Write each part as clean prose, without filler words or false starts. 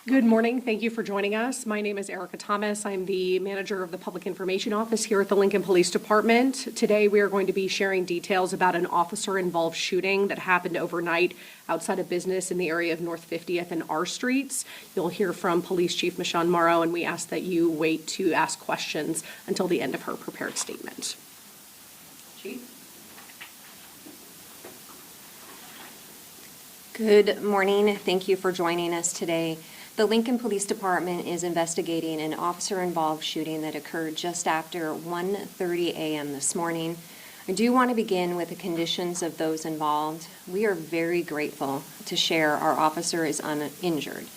Good morning. Thank you for joining us. My name is Erica Thomas. I'm the manager of the Public Information Office here at the Lincoln Police Department. Today, we are going to be sharing details about an officer-involved shooting that happened overnight outside of business in the area of North 50th and R Streets. You'll hear from Police Chief Michonne Morrow, and we ask that you wait to ask questions until the end of her prepared statement. Chief? Good morning. Thank you for joining us today. The Lincoln Police Department is investigating an officer-involved shooting that occurred just after 1:30 a.m. this morning. I do want to begin with the conditions of those involved. We are very grateful to share our officer is uninjured.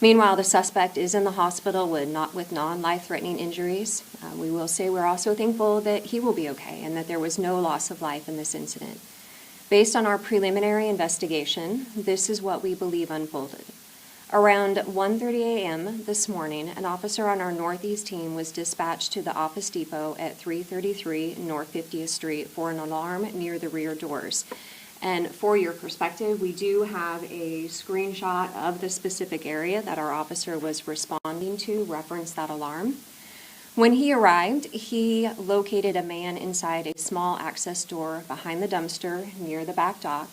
Meanwhile, the suspect is in the hospital with non-life-threatening injuries. We will say we're also thankful that he will be okay and that there was no loss of life in this incident. Based on our preliminary investigation, this is what we believe unfolded. Around 1:30 a.m. this morning, an officer on our Northeast team was dispatched to the Office Depot at 333 North 50th Street for an alarm near the rear doors. And for your perspective, we do have a screenshot of the specific area that our officer was responding to, reference that alarm. When he arrived, he located a man inside a small access door behind the dumpster near the back dock.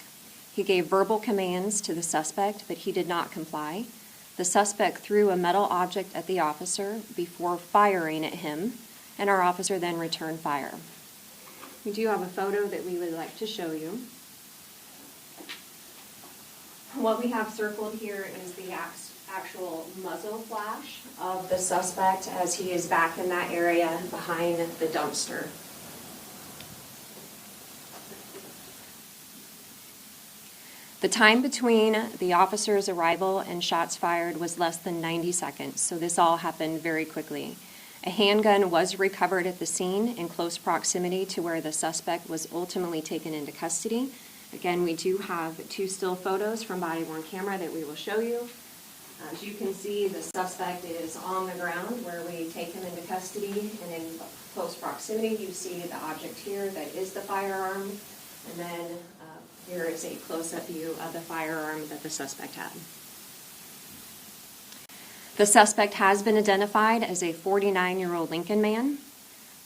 He gave verbal commands to the suspect, but he did not comply. The suspect threw a metal object at the officer before firing at him, and our officer then returned fire. We do have a photo that we would like to show you. What we have circled here is the actual muzzle flash of the suspect as he is back in that area behind the dumpster. The time between the officer's arrival and shots fired was less than 90 seconds, so this all happened very quickly. A handgun was recovered at the scene in close proximity to where the suspect was ultimately taken into custody. Again, we do have two still photos from body-worn camera that we will show you. As you can see, the suspect is on the ground where we take him into custody, and in close proximity you see the object here that is the firearm, and then here is a close-up view of the firearm that the suspect had. The suspect has been identified as a 49-year-old Lincoln man.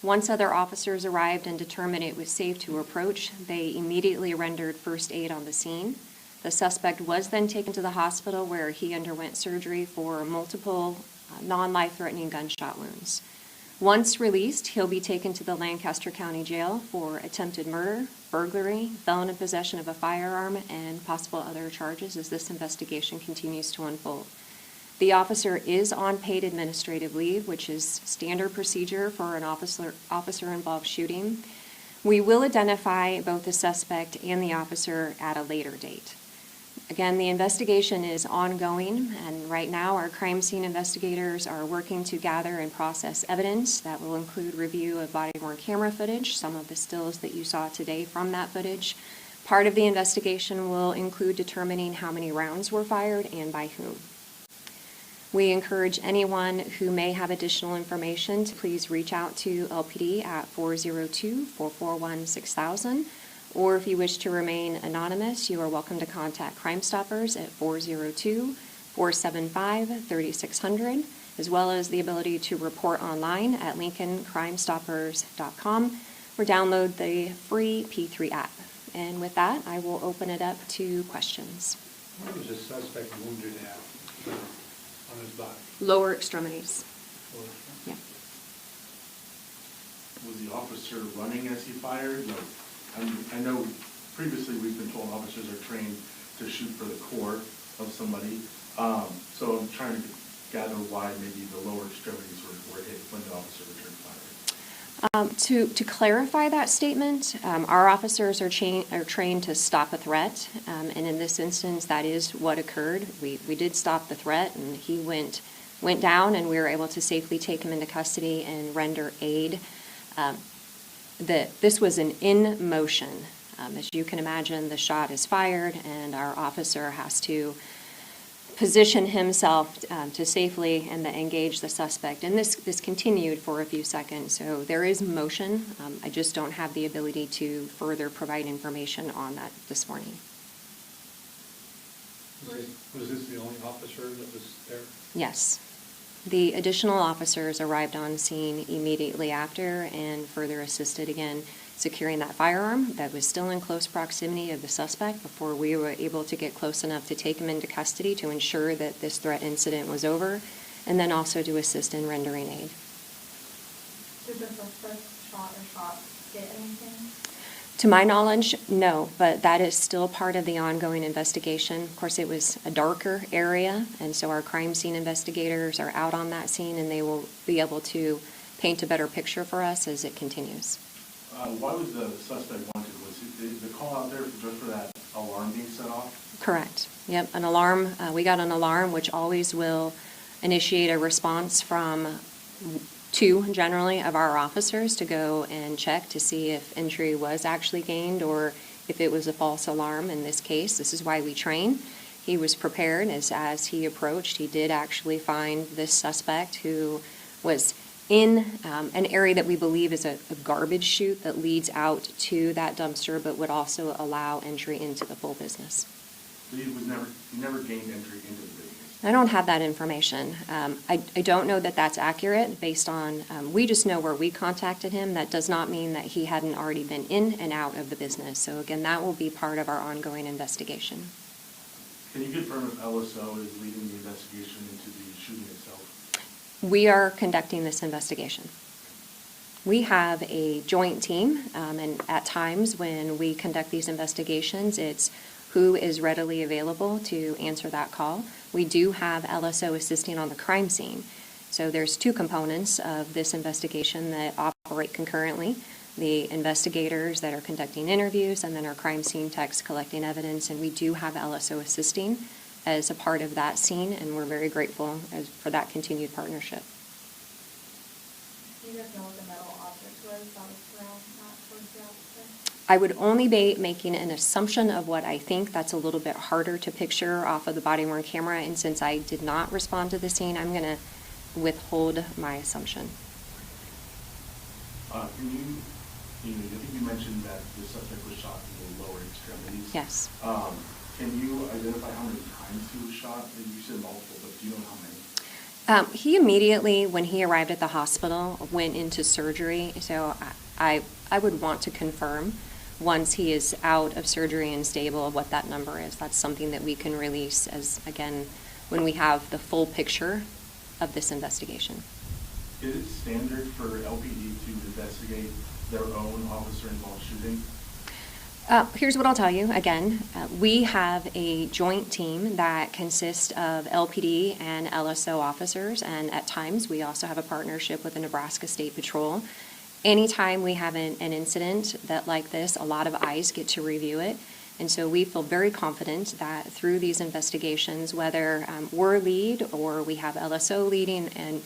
Once other officers arrived and determined it was safe to approach, they immediately rendered first aid on the scene. The suspect was then taken to the hospital where he underwent surgery for multiple non-life-threatening gunshot wounds. Once released, he'll be taken to the Lancaster County Jail for attempted murder, burglary, felon in possession of a firearm, and possible other charges as this investigation continues to unfold. The officer is on paid administrative leave, which is standard procedure for an officer-involved shooting. We will identify both the suspect and the officer at a later date. Again, the investigation is ongoing, and right now our crime scene investigators are working to gather and process evidence that will include review of body-worn camera footage, some of the stills that you saw today from that footage. Part of the investigation will include determining how many rounds were fired and by whom. We encourage anyone who may have additional information to please reach out to LPD at 402-441-6000. Or if you wish to remain anonymous, you are welcome to contact Crime Stoppers at 402-475-3600, as well as the ability to report online at lincolncrimestoppers.com or download the free P3 app. And with that, I will open it up to questions. Where was the suspect wounded at on his body? Lower extremities. Yeah. Was the officer running as he fired? No. I know previously we've been told officers are trained to shoot for the core of somebody. So I'm trying to gather why maybe the lower extremities were hit when the officer returned fire. To clarify that statement, our officers are trained to stop a threat, and in this instance, that is what occurred. We did stop the threat, and he went down, and we were able to safely take him into custody and render aid. This was an in motion. As you can imagine, the shot is fired, and our officer has to position himself to safely and engage the suspect. And this continued for a few seconds, so there is motion. I just don't have the ability to further provide information on that this morning. Was this the only officer that was there? Yes. The additional officers arrived on scene immediately after and further assisted again securing that firearm that was still in close proximity of the suspect before we were able to get close enough to take him into custody to ensure that this threat incident was over, and then also to assist in rendering aid. Did the suspect shot or shots get anything? To my knowledge, no, but that is still part of the ongoing investigation. Of course, it was a darker area, and so our crime scene investigators are out on that scene, and they will be able to paint a better picture for us as it continues. Why was the suspect wanted? Was the call out there just for that alarm being set off? Correct. Yep, an alarm. We got an alarm, which always will initiate a response from two, generally, of our officers to go and check to see if entry was actually gained or if it was a false alarm in this case. This is why we train. He was prepared as he approached. He did actually find this suspect who was in an area that we believe is a garbage chute that leads out to that dumpster, but would also allow entry into the full business. So he never gained entry into the business? I don't have that information. I don't know that that's accurate based on, we just know where we contacted him. That does not mean that he hadn't already been in and out of the business. So again, that will be part of our ongoing investigation. Can you confirm if LSO is leading the investigation into the shooting itself? We are conducting this investigation. We have a joint team, and at times when we conduct these investigations, it's who is readily available to answer that call. We do have LSO assisting on the crime scene. So there's two components of this investigation that operate concurrently. The investigators that are conducting interviews and then our crime scene techs collecting evidence, and we do have LSO assisting as a part of that scene, and we're very grateful for that continued partnership. Do you guys know what the metal object was that was thrown towards the officer? I would only be making an assumption of what I think. That's a little bit harder to picture off of the body-worn camera, and since I did not respond to the scene, I'm going to withhold my assumption. I think you mentioned that the suspect was shot in the lower extremities. Yes. Can you identify how many times he was shot? You said multiple, but do you know how many? He immediately, when he arrived at the hospital, went into surgery. So I would want to confirm once he is out of surgery and stable what that number is. That's something that we can release as, again, when we have the full picture of this investigation. Is it standard for LPD to investigate their own officer-involved shooting? Here's what I'll tell you. Again, we have a joint team that consists of LPD and LSO officers, and at times we also have a partnership with the Nebraska State Patrol. Anytime we have an incident that like this, a lot of eyes get to review it. And so we feel very confident that through these investigations, whether we're lead or we have LSO leading and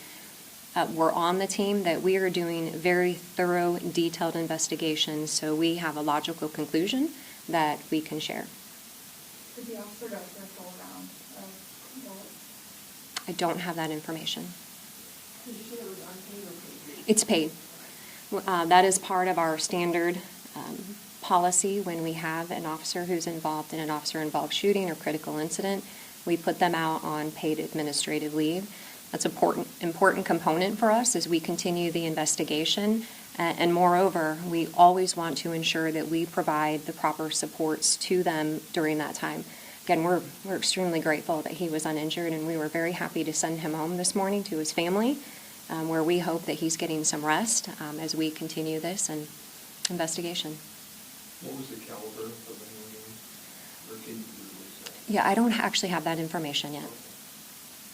we're on the team, that we are doing very thorough, detailed investigations, so we have a logical conclusion that we can share. Did the officer go for a full round of bullets? I don't have that information. Did you say it was unpaid or paid? It's paid. That is part of our standard policy when we have an officer who's involved in an officer-involved shooting or critical incident. We put them out on paid administrative leave. That's an important component for us as we continue the investigation. And moreover, we always want to ensure that we provide the proper supports to them during that time. Again, we're extremely grateful that he was uninjured, and we were very happy to send him home this morning to his family, where we hope that he's getting some rest as we continue this investigation. What was the caliber of the handgun? Or can you release that? Yeah, I don't actually have that information yet.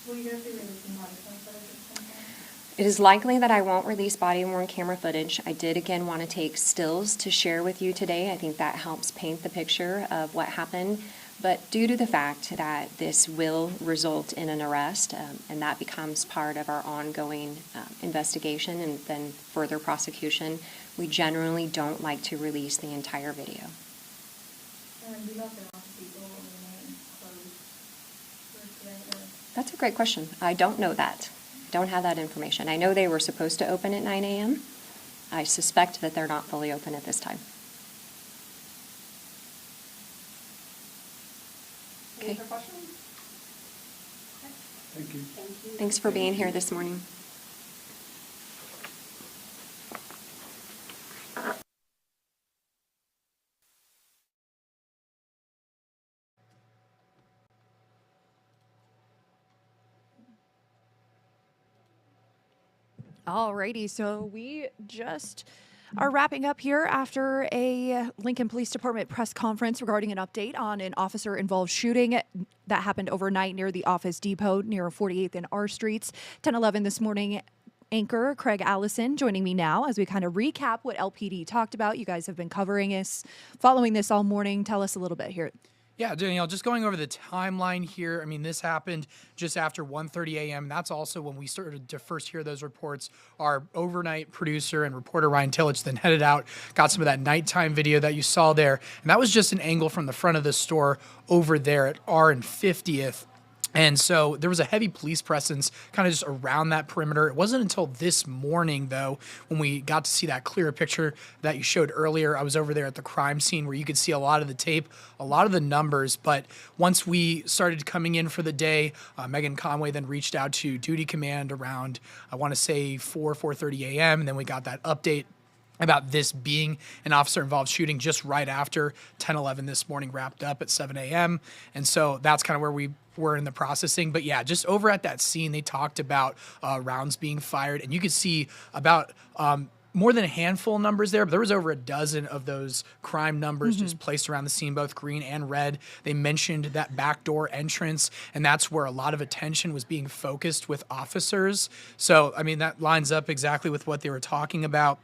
Will you guys be releasing body cam footage at some point? It is likely that I won't release body-worn camera footage. I did, again, want to take stills to share with you today. I think that helps paint the picture of what happened. But due to the fact that this will result in an arrest, and that becomes part of our ongoing investigation and then further prosecution, we generally don't like to release the entire video. And do you know if the people will remain closed for today? That's a great question. I don't know that. I don't have that information. I know they were supposed to open at 9 a.m. I suspect that they're not fully open at this time. Any Okay. other questions? Thank you. Thanks for being here this morning. Alrighty, so we just are wrapping up here after a Lincoln Police Department press conference regarding an update on an officer-involved shooting that happened overnight near the Office Depot near 48th and R Streets. 10:11 this morning. Anchor Craig Allison joining me now as we kind of recap what LPD talked about. You guys have been covering this, following this all morning. Tell us a little bit here. Yeah, Danielle, just going over the timeline here. I mean, this happened just after 1:30 a.m. That's also when we started to first hear those reports. Our overnight producer and reporter Ryan Tillage then headed out, got some of that nighttime video that you saw there. And that was just an angle from the front of the store over there at R and 50th. And so there was a heavy police presence kind of just around that perimeter. It wasn't until this morning, though, when we got to see that clearer picture that you showed earlier. I was over there at the crime scene where you could see a lot of the tape, a lot of the numbers. But once we started coming in for the day, Megan Conway then reached out to duty command around, I want to say 4:30 a.m. And then we got that update about this being an officer-involved shooting just right after 10:11 this morning wrapped up at 7 a.m. And so that's kind of where we were in the processing. But yeah, just over at that scene, they talked about rounds being fired. And you could see about more than a handful of numbers there, but there was over a dozen of those crime numbers just placed around the scene, both green and red. They mentioned that backdoor entrance, and that's where a lot of attention was being focused with officers. So, I mean, that lines up exactly with what they were talking about.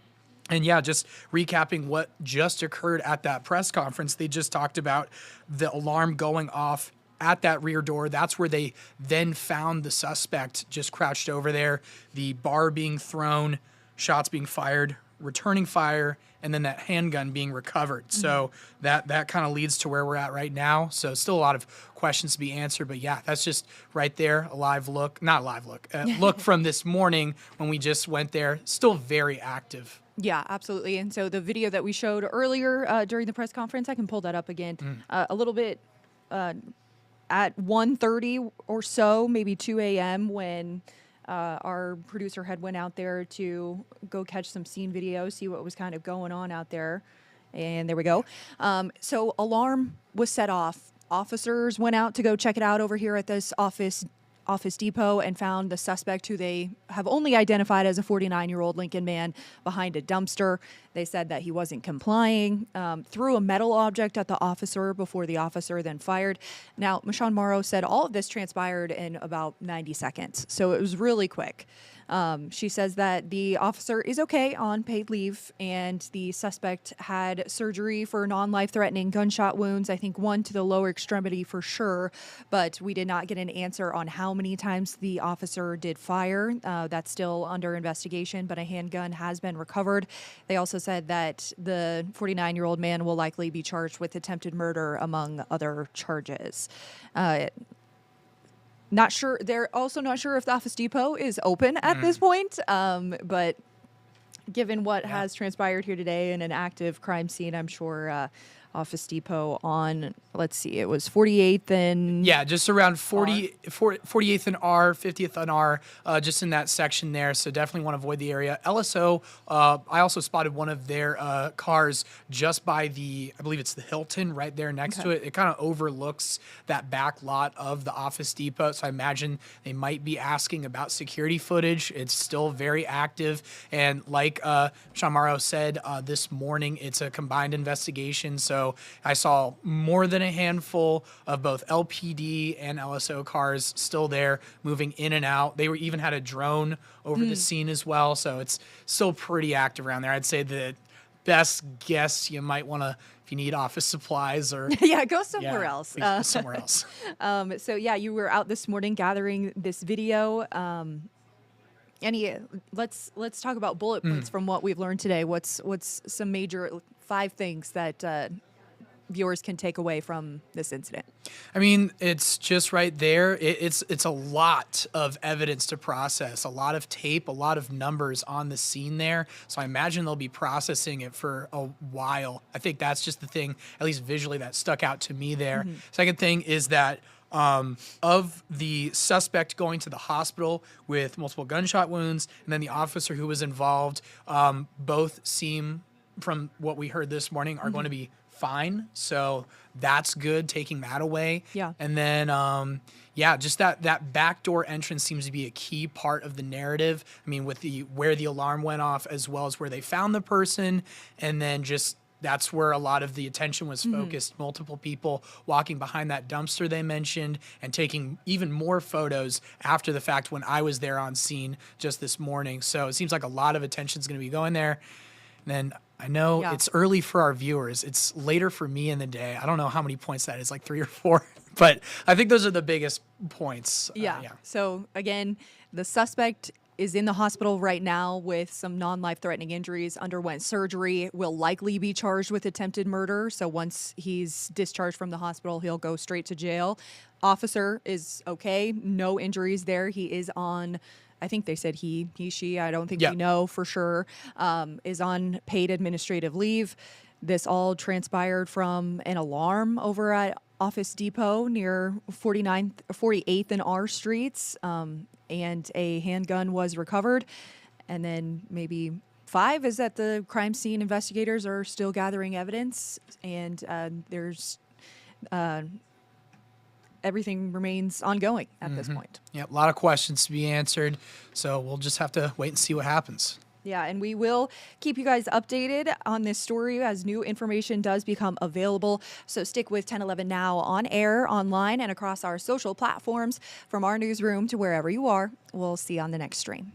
And yeah, just recapping what just occurred at that press conference, they just talked about the alarm going off at that rear door. That's where they then found the suspect just crouched over there, the bar being thrown, shots being fired, returning fire, and then that handgun being recovered. So that kind of leads to where we're at right now. So still a lot of questions to be answered, but yeah, that's just right there, a live look, not a live look, look from this morning when we just went there, still very active. Yeah, absolutely. And so the video that we showed earlier during the press conference, I can pull that up again a little bit at 1:30 or so, maybe 2 a.m. when our producer had went out there to go catch some scene video, see what was kind of going on out there. And there we go. So alarm was set off. Officers went out to go check it out over here at this Office Depot and found the suspect, who they have only identified as a 49-year-old Lincoln man, behind a dumpster. They said that he wasn't complying, threw a metal object at the officer before the officer then fired. Now, Michonne Morrow said all of this transpired in about 90 seconds, so it was really quick. She says that the officer is okay on paid leave, and the suspect had surgery for non-life-threatening gunshot wounds, I think one to the lower extremity for sure, but we did not get an answer on how many times the officer did fire. That's still under investigation, but a handgun has been recovered. They also said that the 49-year-old man will likely be charged with attempted murder, among other charges. Not sure. They're also not sure if the Office Depot is open at this point. But given what has transpired here today in an active crime scene, I'm sure Office Depot on, let's see, it was 48th and... Yeah, just around 48th and R, 50th and R, just in that section there. So definitely want to avoid the area. LSO, I also spotted one of their cars just by the, I believe it's the Hilton right there next to it. It kind of overlooks that back lot of the Office Depot. So I imagine they might be asking about security footage. It's still very active. And like Sean Morrow said this morning, it's a combined investigation. So I saw more than a handful of both LPD and LSO cars still there moving in and out. They even had a drone over the scene as well. So it's still pretty active around there. I'd say the best guess you might want to, if you need office supplies or... Yeah, go somewhere else. Please go somewhere else. So yeah, you were out this morning gathering this video. Let's talk about bullet points from what we've learned today. What's some major 5 things that viewers can take away from this incident? I mean, it's just right there. It's a lot of evidence to process, a lot of tape, a lot of numbers on the scene there. So I imagine they'll be processing it for a while. I think that's just the thing, at least visually, that stuck out to me there. Second thing is that of the suspect going to the hospital with multiple gunshot wounds and then the officer who was involved, both seem, from what we heard this morning, are going to be fine. So that's good, taking that away. Yeah. And then, yeah, just that backdoor entrance seems to be a key part of the narrative. I mean, with where the alarm went off, as well as where they found the person, and then just that's where a lot of the attention was focused. Multiple people walking behind that dumpster they mentioned and taking even more photos after the fact when I was there on scene just this morning. So it seems like a lot of attention is going to be going there. And then I know Yeah. it's early for our viewers. It's later for me in the day. I don't know how many points that is, like 3 or 4. But I think those are the biggest points. Yeah. So again, the suspect is in the hospital right now with some non-life-threatening injuries, underwent surgery, will likely be charged with attempted murder. So once he's discharged from the hospital, he'll go straight to jail. Officer is okay, no injuries there. He is on, I think they said he, she, I don't think we know for sure, is on paid administrative leave. This all transpired from an alarm over at Office Depot near 48th and R Streets, and a handgun was recovered. And then maybe 5 is that the crime scene investigators are still gathering evidence, and there's everything remains ongoing at this point. Yeah, a lot of questions to be answered. So we'll just have to wait and see what happens. Yeah, and we will keep you guys updated on this story as new information does become available. So stick with 1011 Now on air, online, and across our social platforms. From our newsroom to wherever you are, we'll see you on the next stream.